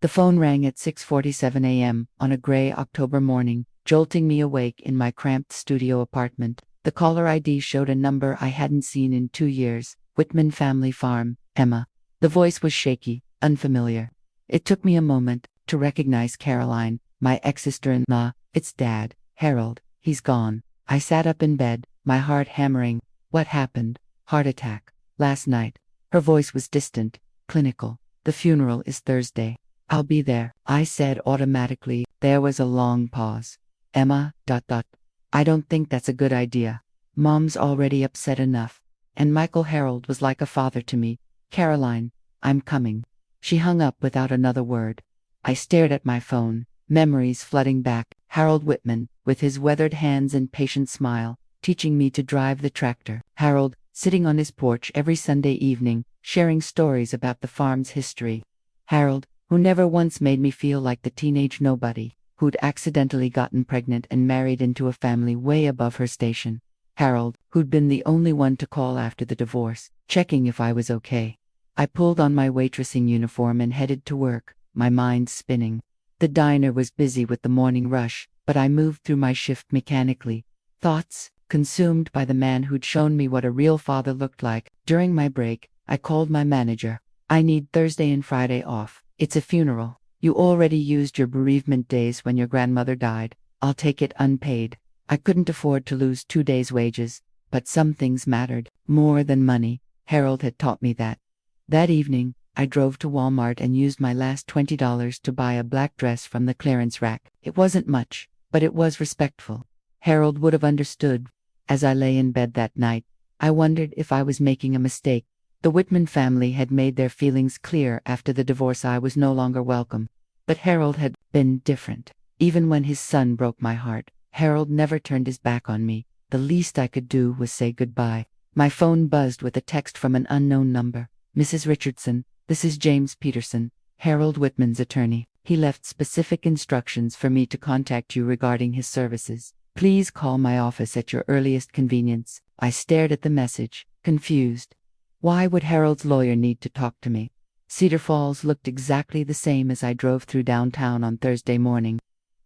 The phone rang at 6:47 a.m. on a gray October morning, jolting me awake in my cramped studio apartment. The caller ID showed a number I hadn't seen in 2 years. Whitman Family Farm, Emma. The voice was shaky, unfamiliar. It took me a moment to recognize Caroline, my ex-sister-in-law. It's Dad, Harold. He's gone. I sat up in bed, my heart hammering. What happened? Heart attack. Last night. Her voice was distant, clinical. The funeral is Thursday. I'll be there, I said automatically. There was a long pause. Emma, ... I don't think that's a good idea. Mom's already upset enough. And Michael Harold was like a father to me. Caroline, I'm coming. She hung up without another word. I stared at my phone, memories flooding back. Harold Whitman, with his weathered hands and patient smile, teaching me to drive the tractor. Harold, sitting on his porch every Sunday evening, sharing stories about the farm's history. Harold, who never once made me feel like the teenage nobody, who'd accidentally gotten pregnant and married into a family way above her station. Harold, who'd been the only one to call after the divorce, checking if I was okay. I pulled on my waitressing uniform and headed to work, my mind spinning. The diner was busy with the morning rush, but I moved through my shift mechanically, thoughts consumed by the man who'd shown me what a real father looked like. During my break, I called my manager. I need Thursday and Friday off. It's a funeral. You already used your bereavement days when your grandmother died. I'll take it unpaid. I couldn't afford to lose 2 days' wages, but some things mattered more than money. Harold had taught me that. That evening, I drove to Walmart and used my last $20 to buy a black dress from the clearance rack. It wasn't much, but it was respectful. Harold would have understood. As I lay in bed that night, I wondered if I was making a mistake. The Whitman family had made their feelings clear after the divorce. I was no longer welcome. But Harold had been different. Even when his son broke my heart, Harold never turned his back on me. The least I could do was say goodbye. My phone buzzed with a text from an unknown number. Mrs. Richardson, this is James Peterson, Harold Whitman's attorney. He left specific instructions for me to contact you regarding his services. Please call my office at your earliest convenience. I stared at the message, confused. Why would Harold's lawyer need to talk to me? Cedar Falls looked exactly the same as I drove through downtown on Thursday morning.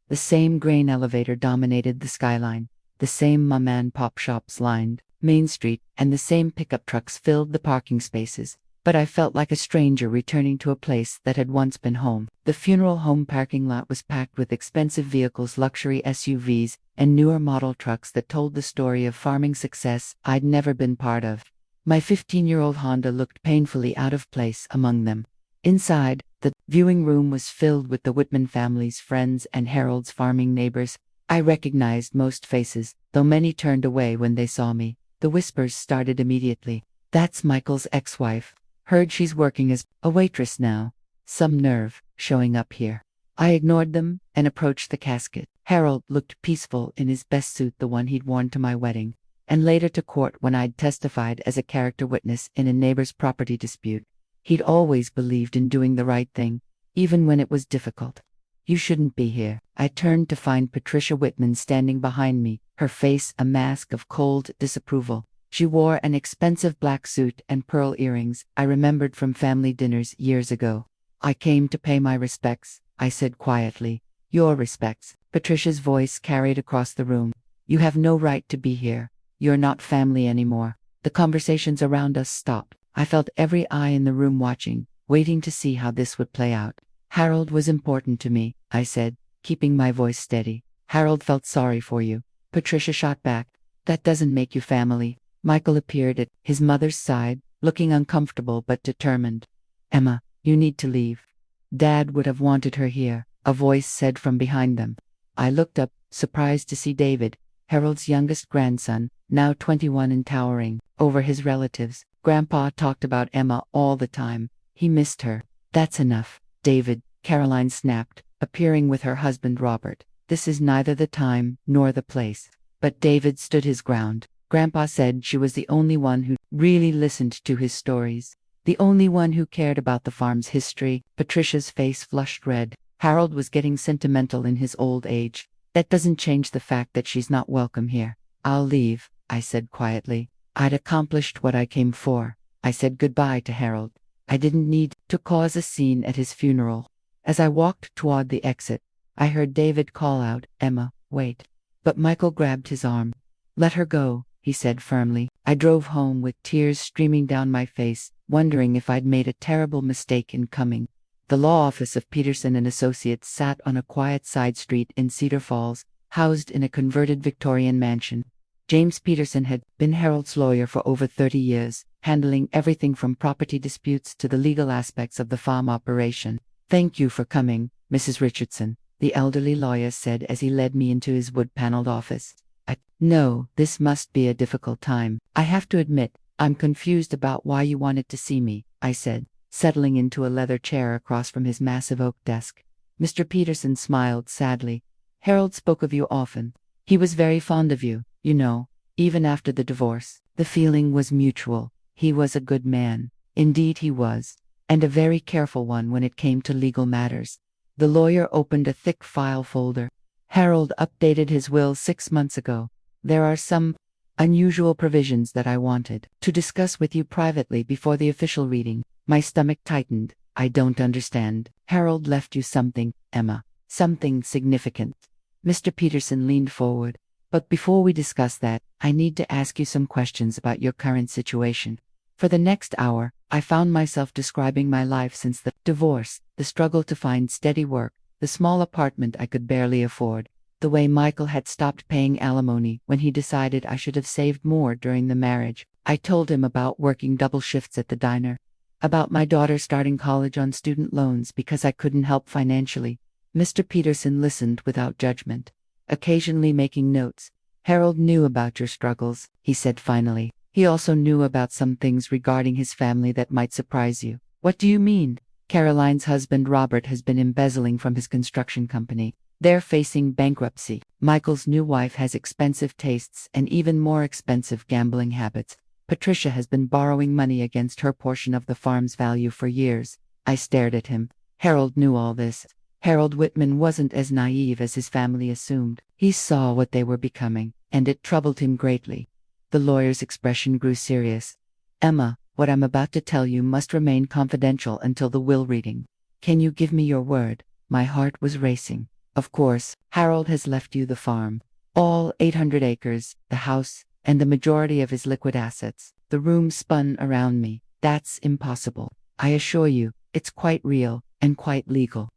The same grain elevator dominated the skyline. The same mom-and-pop shops lined Main Street, and the same pickup trucks filled the parking spaces. But I felt like a stranger returning to a place that had once been home. The funeral home parking lot was packed with expensive vehicles, luxury SUVs, and newer model trucks that told the story of farming success I'd never been part of. My 15-year-old Honda looked painfully out of place among them. Inside, the viewing room was filled with the Whitman family's friends and Harold's farming neighbors. I recognized most faces, though many turned away when they saw me. The whispers started immediately. That's Michael's ex-wife. Heard she's working as a waitress now. Some nerve, showing up here. I ignored them and approached the casket. Harold looked peaceful in his best suit, the one he'd worn to my wedding, and later to court when I'd testified as a character witness in a neighbor's property dispute. He'd always believed in doing the right thing, even when it was difficult. You shouldn't be here. I turned to find Patricia Whitman standing behind me, her face a mask of cold disapproval. She wore an expensive black suit and pearl earrings I remembered from family dinners years ago. I came to pay my respects, I said quietly. Your respects. Patricia's voice carried across the room. You have no right to be here. You're not family anymore. The conversations around us stopped. I felt every eye in the room watching, waiting to see how this would play out. Harold was important to me, I said, keeping my voice steady. Harold felt sorry for you. Patricia shot back. That doesn't make you family. Michael appeared at his mother's side, looking uncomfortable but determined. Emma, you need to leave. Dad would have wanted her here, a voice said from behind them. I looked up, surprised to see David, Harold's youngest grandson, now 21 and towering over his relatives. Grandpa talked about Emma all the time. He missed her. That's enough, David, Caroline snapped, appearing with her husband Robert. This is neither the time nor the place. But David stood his ground. Grandpa said she was the only one who really listened to his stories. The only one who cared about the farm's history. Patricia's face flushed red. Harold was getting sentimental in his old age. That doesn't change the fact that she's not welcome here. I'll leave, I said quietly. I'd accomplished what I came for. I said goodbye to Harold. I didn't need to cause a scene at his funeral. As I walked toward the exit, I heard David call out, "Emma, wait." But Michael grabbed his arm. "Let her go," he said firmly. I drove home with tears streaming down my face, wondering if I'd made a terrible mistake in coming. The law office of Peterson and Associates sat on a quiet side street in Cedar Falls, housed in a converted Victorian mansion. James Peterson had been Harold's lawyer for over 30 years, handling everything from property disputes to the legal aspects of the farm operation. "Thank you for coming, Mrs. Richardson," the elderly lawyer said as he led me into his wood-paneled office. "I know this must be a difficult time. I have to admit, I'm confused about why you wanted to see me," I said, settling into a leather chair across from his massive oak desk. Mr. Peterson smiled sadly. "Harold spoke of you often. He was very fond of you, you know, even after the divorce. The feeling was mutual. He was a good man. Indeed he was. And a very careful one when it came to legal matters." The lawyer opened a thick file folder. "Harold updated his will 6 months ago. There are some unusual provisions that I wanted to discuss with you privately before the official reading." My stomach tightened. "I don't understand." "Harold left you something, Emma. Something significant." Mr. Peterson leaned forward. "But before we discuss that, I need to ask you some questions about your current situation." For the next hour, I found myself describing my life since the divorce, the struggle to find steady work, the small apartment I could barely afford, the way Michael had stopped paying alimony when he decided I should have saved more during the marriage. I told him about working double shifts at the diner, about my daughter starting college on student loans because I couldn't help financially. Mr. Peterson listened without judgment, occasionally making notes. "Harold knew about your struggles," he said finally. "He also knew about some things regarding his family that might surprise you." "What do you mean?" "Caroline's husband Robert has been embezzling from his construction company. They're facing bankruptcy. Michael's new wife has expensive tastes and even more expensive gambling habits. Patricia has been borrowing money against her portion of the farm's value for years." I stared at him. Harold knew all this. Harold Whitman wasn't as naive as his family assumed. He saw what they were becoming, and it troubled him greatly. The lawyer's expression grew serious. "Emma, what I'm about to tell you must remain confidential until the will reading. Can you give me your word?" My heart was racing. "Of course, Harold has left you the farm. All 800 acres, the house, and the majority of his liquid assets." The room spun around me. "That's impossible. I assure you, it's quite real, and quite legal."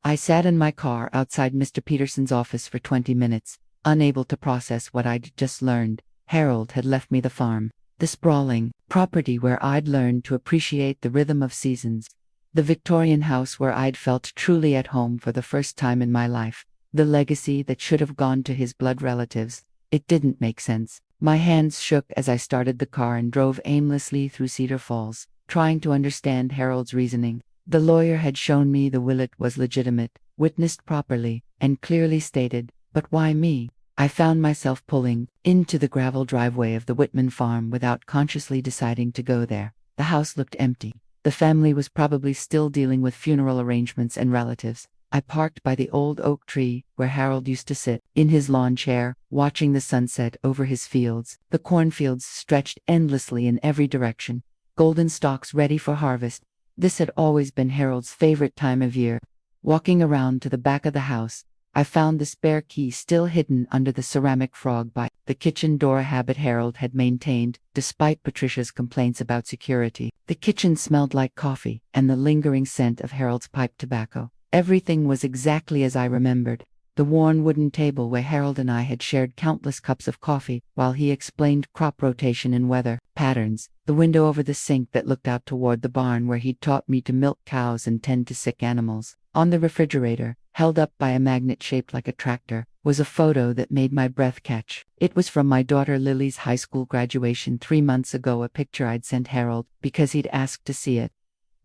I sat in my car outside Mr. Peterson's office for 20 minutes, unable to process what I'd just learned. Harold had left me the farm, the sprawling property where I'd learned to appreciate the rhythm of seasons, the Victorian house where I'd felt truly at home for the first time in my life, the legacy that should have gone to his blood relatives. It didn't make sense. My hands shook as I started the car and drove aimlessly through Cedar Falls, trying to understand Harold's reasoning. The lawyer had shown me the will. It was legitimate, witnessed properly, and clearly stated. But why me? I found myself pulling into the gravel driveway of the Whitman farm without consciously deciding to go there. The house looked empty. The family was probably still dealing with funeral arrangements and relatives. I parked by the old oak tree where Harold used to sit, in his lawn chair, watching the sunset over his fields. The cornfields stretched endlessly in every direction, golden stalks ready for harvest. This had always been Harold's favorite time of year. Walking around to the back of the house, I found the spare key still hidden under the ceramic frog by the kitchen door, a habit Harold had maintained, despite Patricia's complaints about security. The kitchen smelled like coffee and the lingering scent of Harold's pipe tobacco. Everything was exactly as I remembered. The worn wooden table where Harold and I had shared countless cups of coffee while he explained crop rotation and weather patterns. The window over the sink that looked out toward the barn where he'd taught me to milk cows and tend to sick animals. On the refrigerator, held up by a magnet shaped like a tractor, was a photo that made my breath catch. It was from my daughter Lily's high school graduation 3 months ago, a picture I'd sent Harold because he'd asked to see it.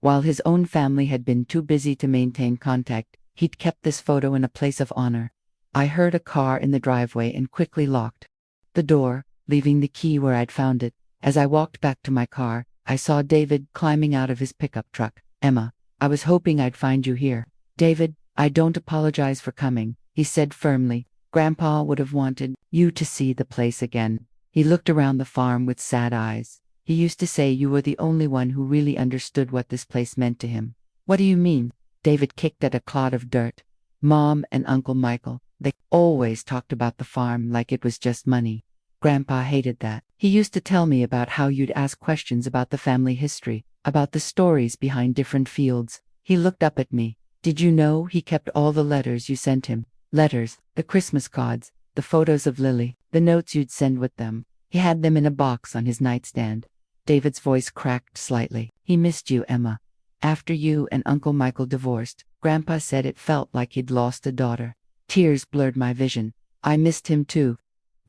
While his own family had been too busy to maintain contact, he'd kept this photo in a place of honor. I heard a car in the driveway and quickly locked the door, leaving the key where I'd found it. As I walked back to my car, I saw David climbing out of his pickup truck. "Emma, I was hoping I'd find you here." "David, I don't apologize for coming," he said firmly. "Grandpa would have wanted you to see the place again." He looked around the farm with sad eyes. "He used to say you were the only one who really understood what this place meant to him." "What do you mean?" David kicked at a clod of dirt. Mom and Uncle Michael, they always talked about the farm like it was just money. Grandpa hated that. He used to tell me about how you'd ask questions about the family history, about the stories behind different fields. He looked up at me. Did you know he kept all the letters you sent him? Letters, the Christmas cards, the photos of Lily, the notes you'd send with them. He had them in a box on his nightstand. David's voice cracked slightly. He missed you, Emma. After you and Uncle Michael divorced, Grandpa said it felt like he'd lost a daughter. Tears blurred my vision. I missed him too.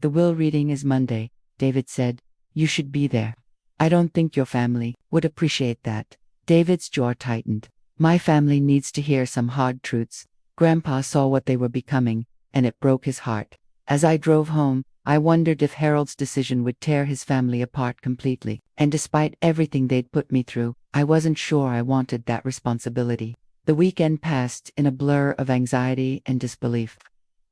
The will reading is Monday, David said. You should be there. I don't think your family would appreciate that. David's jaw tightened. My family needs to hear some hard truths. Grandpa saw what they were becoming, and it broke his heart. As I drove home, I wondered if Harold's decision would tear his family apart completely, and despite everything they'd put me through, I wasn't sure I wanted that responsibility. The weekend passed in a blur of anxiety and disbelief.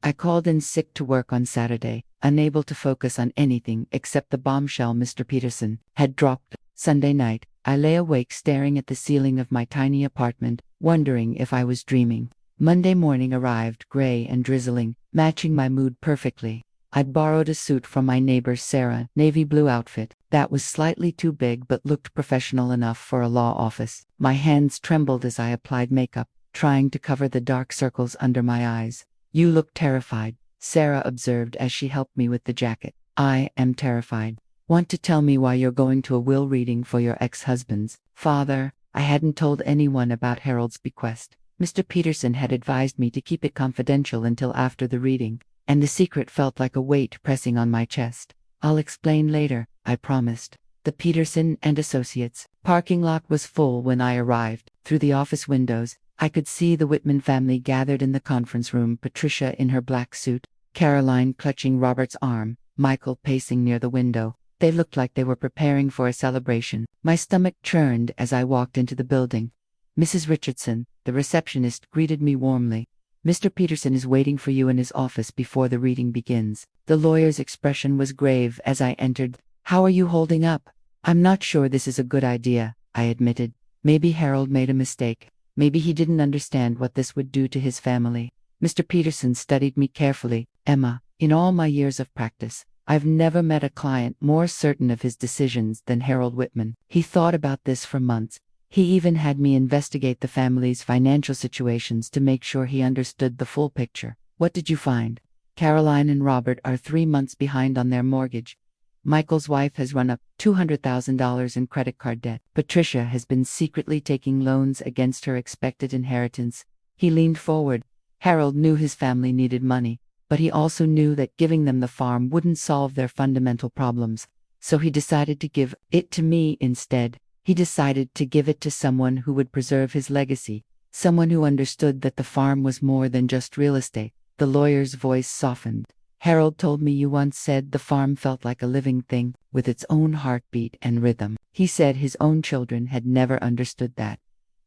I called in sick to work on Saturday, unable to focus on anything except the bombshell Mr. Peterson had dropped. Sunday night, I lay awake staring at the ceiling of my tiny apartment, wondering if I was dreaming. Monday morning arrived gray and drizzling, matching my mood perfectly. I'd borrowed a suit from my neighbor Sarah, navy blue outfit, that was slightly too big but looked professional enough for a law office. My hands trembled as I applied makeup, trying to cover the dark circles under my eyes. You look terrified, Sarah observed as she helped me with the jacket. I am terrified. Want to tell me why you're going to a will reading for your ex-husband's father? I hadn't told anyone about Harold's bequest. Mr. Peterson had advised me to keep it confidential until after the reading, and the secret felt like a weight pressing on my chest. I'll explain later, I promised. The Peterson and Associates parking lot was full when I arrived. Through the office windows, I could see the Whitman family gathered in the conference room, Patricia in her black suit, Caroline clutching Robert's arm, Michael pacing near the window. They looked like they were preparing for a celebration. My stomach churned as I walked into the building. Mrs. Richardson, the receptionist, greeted me warmly. Mr. Peterson is waiting for you in his office before the reading begins. The lawyer's expression was grave as I entered. How are you holding up? I'm not sure this is a good idea, I admitted. Maybe Harold made a mistake. Maybe he didn't understand what this would do to his family. Mr. Peterson studied me carefully. Emma, in all my years of practice, I've never met a client more certain of his decisions than Harold Whitman. He thought about this for months. He even had me investigate the family's financial situations to make sure he understood the full picture. What did you find? Caroline and Robert are 3 months behind on their mortgage. Michael's wife has run up $200,000 in credit card debt. Patricia has been secretly taking loans against her expected inheritance. He leaned forward. Harold knew his family needed money, but he also knew that giving them the farm wouldn't solve their fundamental problems. So he decided to give it to me instead. He decided to give it to someone who would preserve his legacy, someone who understood that the farm was more than just real estate. The lawyer's voice softened. Harold told me you once said the farm felt like a living thing, with its own heartbeat and rhythm. He said his own children had never understood that.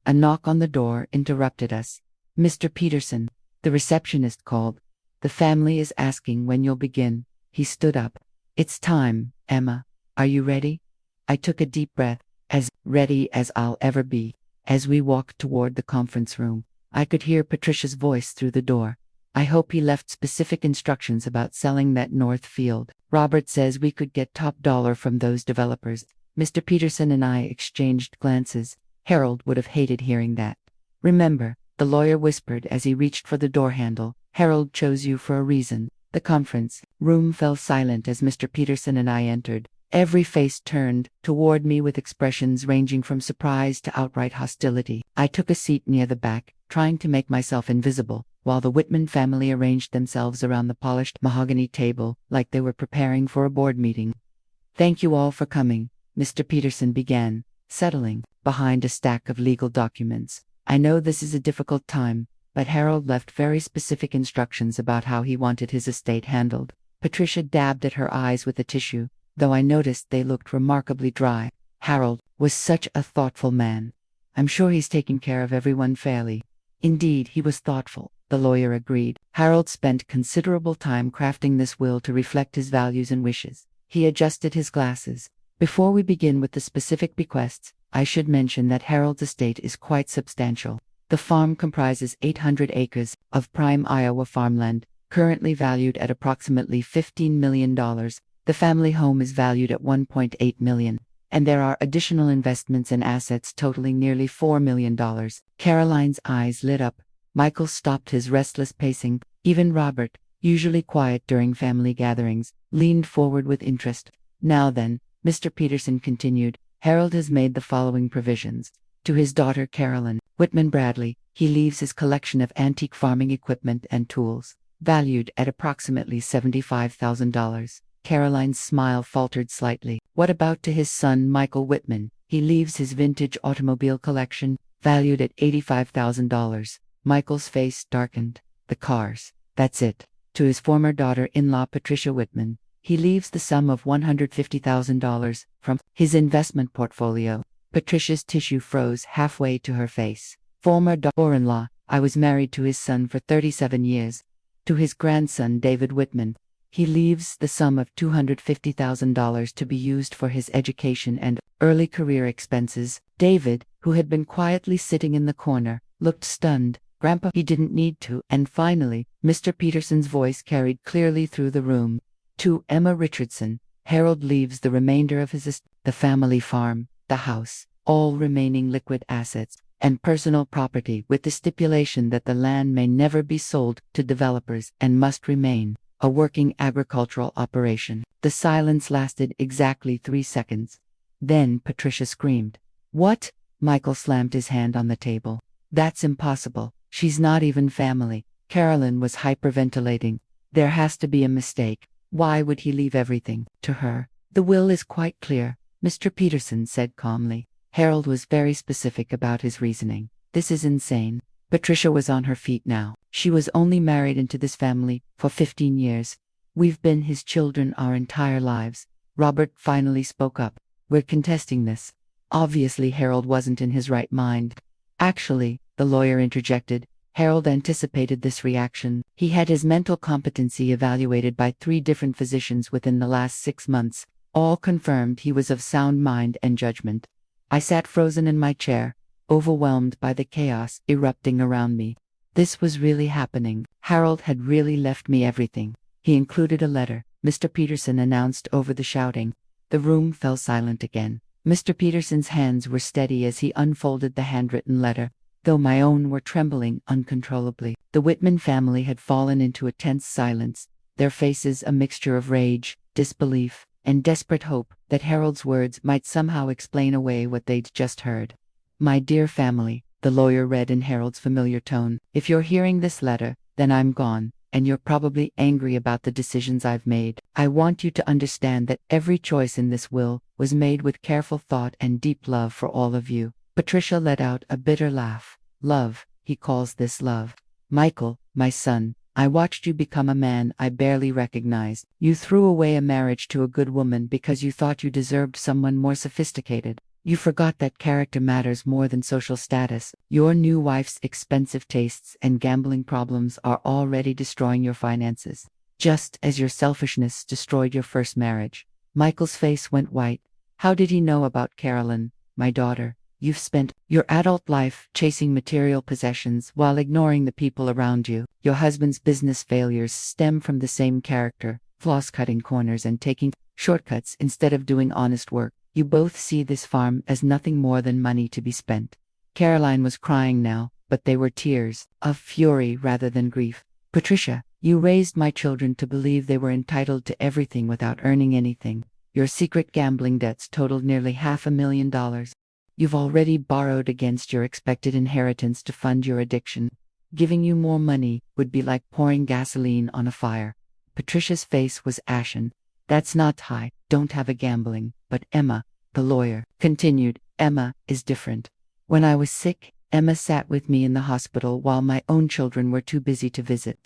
A knock on the door interrupted us. Mr. Peterson, the receptionist called. The family is asking when you'll begin. He stood up. It's time, Emma. Are you ready? I took a deep breath. As ready as I'll ever be. As we walked toward the conference room, I could hear Patricia's voice through the door. I hope he left specific instructions about selling that north field. Robert says we could get top dollar from those developers. Mr. Peterson and I exchanged glances. Harold would have hated hearing that. Remember, the lawyer whispered as he reached for the door handle, Harold chose you for a reason. The conference room fell silent as Mr. Peterson and I entered. Every face turned toward me with expressions ranging from surprise to outright hostility. I took a seat near the back, trying to make myself invisible, while the Whitman family arranged themselves around the polished mahogany table like they were preparing for a board meeting. Thank you all for coming, Mr. Peterson began, settling behind a stack of legal documents. I know this is a difficult time, but Harold left very specific instructions about how he wanted his estate handled. Patricia dabbed at her eyes with a tissue, though I noticed they looked remarkably dry. Harold was such a thoughtful man. I'm sure he's taken care of everyone fairly. Indeed, he was thoughtful, the lawyer agreed. Harold spent considerable time crafting this will to reflect his values and wishes. He adjusted his glasses. Before we begin with the specific bequests, I should mention that Harold's estate is quite substantial. The farm comprises 800 acres of prime Iowa farmland, currently valued at approximately $15 million. The family home is valued at $1.8 million, and there are additional investments and assets totaling nearly $4 million. Caroline's eyes lit up. Michael stopped his restless pacing. Even Robert, usually quiet during family gatherings, leaned forward with interest. Now then, Mr. Peterson continued, Harold has made the following provisions. To his daughter Carolyn Whitman Bradley, he leaves his collection of antique farming equipment and tools, valued at approximately $75,000. Caroline's smile faltered slightly. What about to his son Michael Whitman? He leaves his vintage automobile collection, valued at $85,000. Michael's face darkened. The cars. That's it. To his former daughter-in-law Patricia Whitman, he leaves the sum of $150,000 from his investment portfolio. Patricia's tissue froze halfway to her face. Former daughter-in-law, I was married to his son for 37 years. To his grandson David Whitman, he leaves the sum of $250,000 to be used for his education and early career expenses. David, who had been quietly sitting in the corner, looked stunned. Grandpa, he didn't need to. And finally, Mr. Peterson's voice carried clearly through the room. To Emma Richardson, Harold leaves the remainder of his estate, the family farm, the house, all remaining liquid assets, and personal property, with the stipulation that the land may never be sold to developers and must remain a working agricultural operation. The silence lasted exactly 3 seconds. Then Patricia screamed. What? Michael slammed his hand on the table. That's impossible. She's not even family. Carolyn was hyperventilating. There has to be a mistake. Why would he leave everything to her? The will is quite clear, Mr. Peterson said calmly. Harold was very specific about his reasoning. This is insane. Patricia was on her feet now. She was only married into this family for 15 years. We've been his children our entire lives. Robert finally spoke up. We're contesting this. Obviously Harold wasn't in his right mind. Actually, the lawyer interjected, Harold anticipated this reaction. He had his mental competency evaluated by 3 different physicians within the last 6 months. All confirmed he was of sound mind and judgment. I sat frozen in my chair, overwhelmed by the chaos erupting around me. This was really happening. Harold had really left me everything. He included a letter, Mr. Peterson announced over the shouting. The room fell silent again. Mr. Peterson's hands were steady as he unfolded the handwritten letter, though my own were trembling uncontrollably. The Whitman family had fallen into a tense silence, their faces a mixture of rage, disbelief, and desperate hope that Harold's words might somehow explain away what they'd just heard. My dear family, the lawyer read in Harold's familiar tone, if you're hearing this letter, then I'm gone, and you're probably angry about the decisions I've made. I want you to understand that every choice in this will was made with careful thought and deep love for all of you. Patricia let out a bitter laugh. Love, he calls this love. Michael, my son, I watched you become a man I barely recognized. You threw away a marriage to a good woman because you thought you deserved someone more sophisticated. You forgot that character matters more than social status. Your new wife's expensive tastes and gambling problems are already destroying your finances, just as your selfishness destroyed your first marriage. Michael's face went white. How did he know about Carolyn, my daughter? You've spent your adult life chasing material possessions while ignoring the people around you. Your husband's business failures stem from the same character, flaws, cutting corners and taking shortcuts instead of doing honest work. You both see this farm as nothing more than money to be spent. Caroline was crying now, but they were tears of fury rather than grief. Patricia, you raised my children to believe they were entitled to everything without earning anything. Your secret gambling debts totaled nearly $500,000. You've already borrowed against your expected inheritance to fund your addiction. Giving you more money would be like pouring gasoline on a fire. Patricia's face was ashen. That's not high, don't have a gambling. But Emma, the lawyer, continued, Emma is different. When I was sick, Emma sat with me in the hospital while my own children were too busy to visit.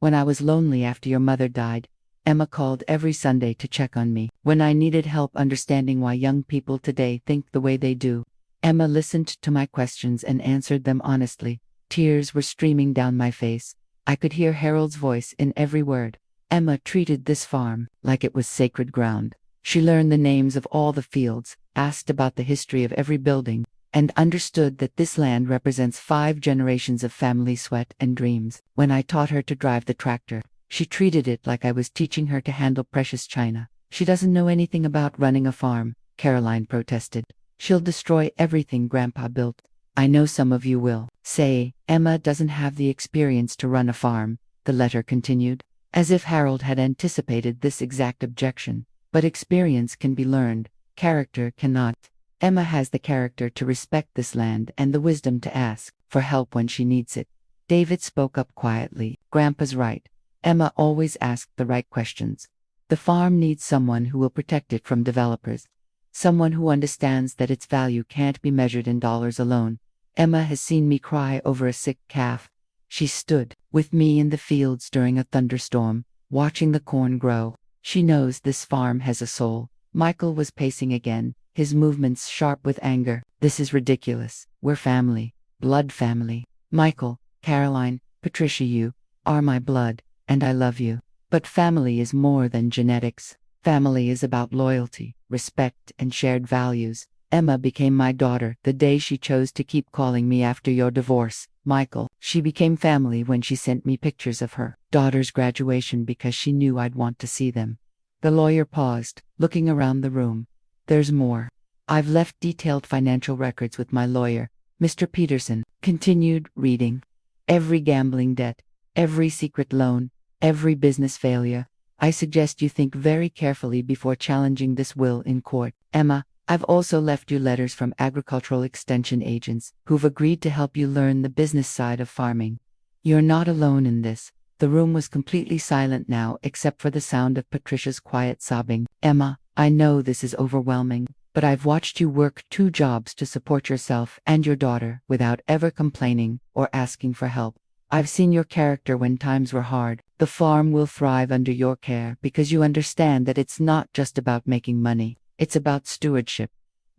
When I was lonely after your mother died, Emma called every Sunday to check on me. When I needed help understanding why young people today think the way they do, Emma listened to my questions and answered them honestly. Tears were streaming down my face. I could hear Harold's voice in every word. Emma treated this farm like it was sacred ground. She learned the names of all the fields, asked about the history of every building, and understood that this land represents 5 generations of family sweat and dreams. When I taught her to drive the tractor, she treated it like I was teaching her to handle precious china. She doesn't know anything about running a farm, Caroline protested. She'll destroy everything Grandpa built. I know some of you will say, Emma doesn't have the experience to run a farm, the letter continued, as if Harold had anticipated this exact objection. But experience can be learned, character cannot. Emma has the character to respect this land and the wisdom to ask for help when she needs it. David spoke up quietly. Grandpa's right. Emma always asked the right questions. The farm needs someone who will protect it from developers. Someone who understands that its value can't be measured in dollars alone. Emma has seen me cry over a sick calf. She stood with me in the fields during a thunderstorm, watching the corn grow. She knows this farm has a soul. Michael was pacing again, his movements sharp with anger. This is ridiculous. We're family. Blood family. Michael, Caroline, Patricia, you are my blood, and I love you. But family is more than genetics. Family is about loyalty, respect, and shared values. Emma became my daughter the day she chose to keep calling me after your divorce, Michael. She became family when she sent me pictures of her daughter's graduation because she knew I'd want to see them. The lawyer paused, looking around the room. There's more. I've left detailed financial records with my lawyer, Mr. Peterson continued, reading. Every gambling debt, every secret loan, every business failure. I suggest you think very carefully before challenging this will in court. Emma, I've also left you letters from agricultural extension agents who've agreed to help you learn the business side of farming. You're not alone in this. The room was completely silent now except for the sound of Patricia's quiet sobbing. Emma, I know this is overwhelming, but I've watched you work 2 jobs to support yourself and your daughter without ever complaining or asking for help. I've seen your character when times were hard. The farm will thrive under your care because you understand that it's not just about making money, it's about stewardship.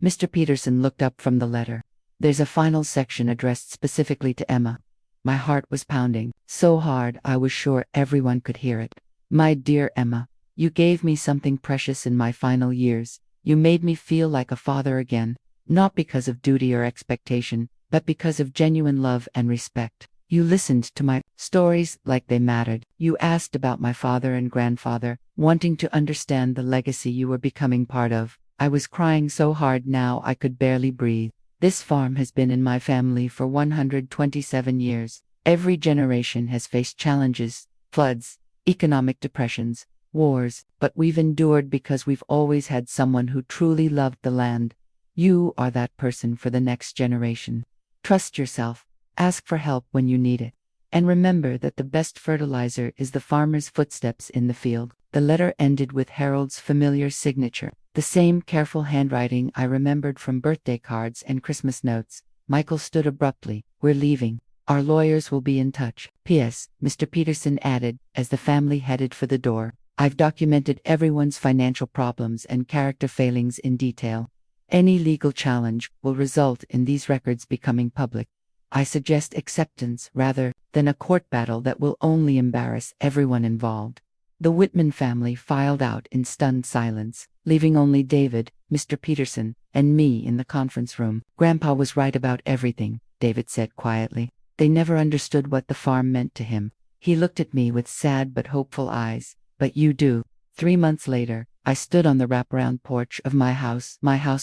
Mr. Peterson looked up from the letter. There's a final section addressed specifically to Emma. My heart was pounding, so hard I was sure everyone could hear it. My dear Emma, you gave me something precious in my final years. You made me feel like a father again, not because of duty or expectation, but because of genuine love and respect. You listened to my stories like they mattered. You asked about my father and grandfather, wanting to understand the legacy you were becoming part of. I was crying so hard now I could barely breathe. This farm has been in my family for 127 years. Every generation has faced challenges, floods, economic depressions, wars, but we've endured because we've always had someone who truly loved the land. You are that person for the next generation. Trust yourself. Ask for help when you need it. And remember that the best fertilizer is the farmer's footsteps in the field. The letter ended with Harold's familiar signature, the same careful handwriting I remembered from birthday cards and Christmas notes. Michael stood abruptly. We're leaving. Our lawyers will be in touch. P.S. Mr. Peterson added, as the family headed for the door. I've documented everyone's financial problems and character failings in detail. Any legal challenge will result in these records becoming public. I suggest acceptance rather than a court battle that will only embarrass everyone involved. The Whitman family filed out in stunned silence, leaving only David, Mr. Peterson, and me in the conference room. Grandpa was right about everything, David said quietly. They never understood what the farm meant to him. He looked at me with sad but hopeful eyes. But you do. 3 months later, I stood on the wraparound porch of my house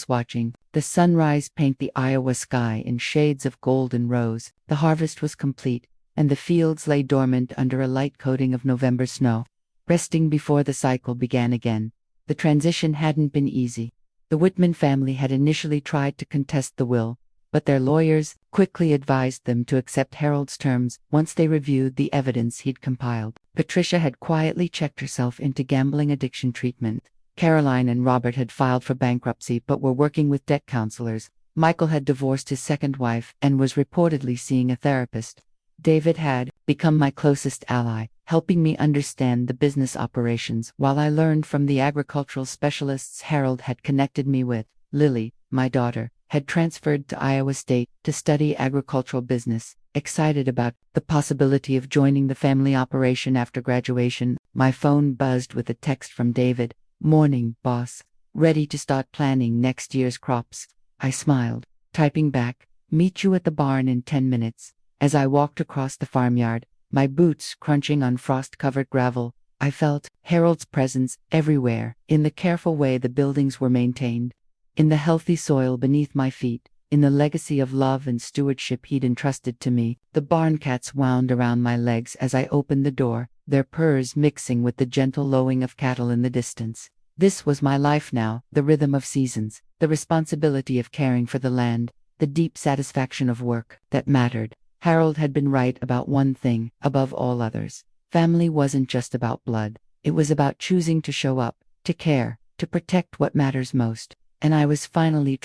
watching the sunrise paint the Iowa sky in shades of gold and rose. The harvest was complete, and the fields lay dormant under a light coating of November snow, resting before the cycle began again. The transition hadn't been easy. The Whitman family had initially tried to contest the will, but their lawyers quickly advised them to accept Harold's terms once they reviewed the evidence he'd compiled. Patricia had quietly checked herself into gambling addiction treatment. Caroline and Robert had filed for bankruptcy but were working with debt counselors. Michael had divorced his second wife and was reportedly seeing a therapist. David had become my closest ally, helping me understand the business operations while I learned from the agricultural specialists Harold had connected me with. Lily, my daughter, had transferred to Iowa State to study agricultural business, excited about the possibility of joining the family operation after graduation. My phone buzzed with a text from David. Morning, boss. Ready to start planning next year's crops. I smiled. Typing back, meet you at the barn in 10 minutes. As I walked across the farmyard, my boots crunching on frost-covered gravel, I felt Harold's presence everywhere, in the careful way the buildings were maintained, in the healthy soil beneath my feet, in the legacy of love and stewardship he'd entrusted to me. The barn cats wound around my legs as I opened the door, their purrs mixing with the gentle lowing of cattle in the distance. This was my life now, the rhythm of seasons, the responsibility of caring for the land, the deep satisfaction of work that mattered. Harold had been right about one thing, above all others. Family wasn't just about blood. It was about choosing to show up, to care, to protect what matters most. And I was finally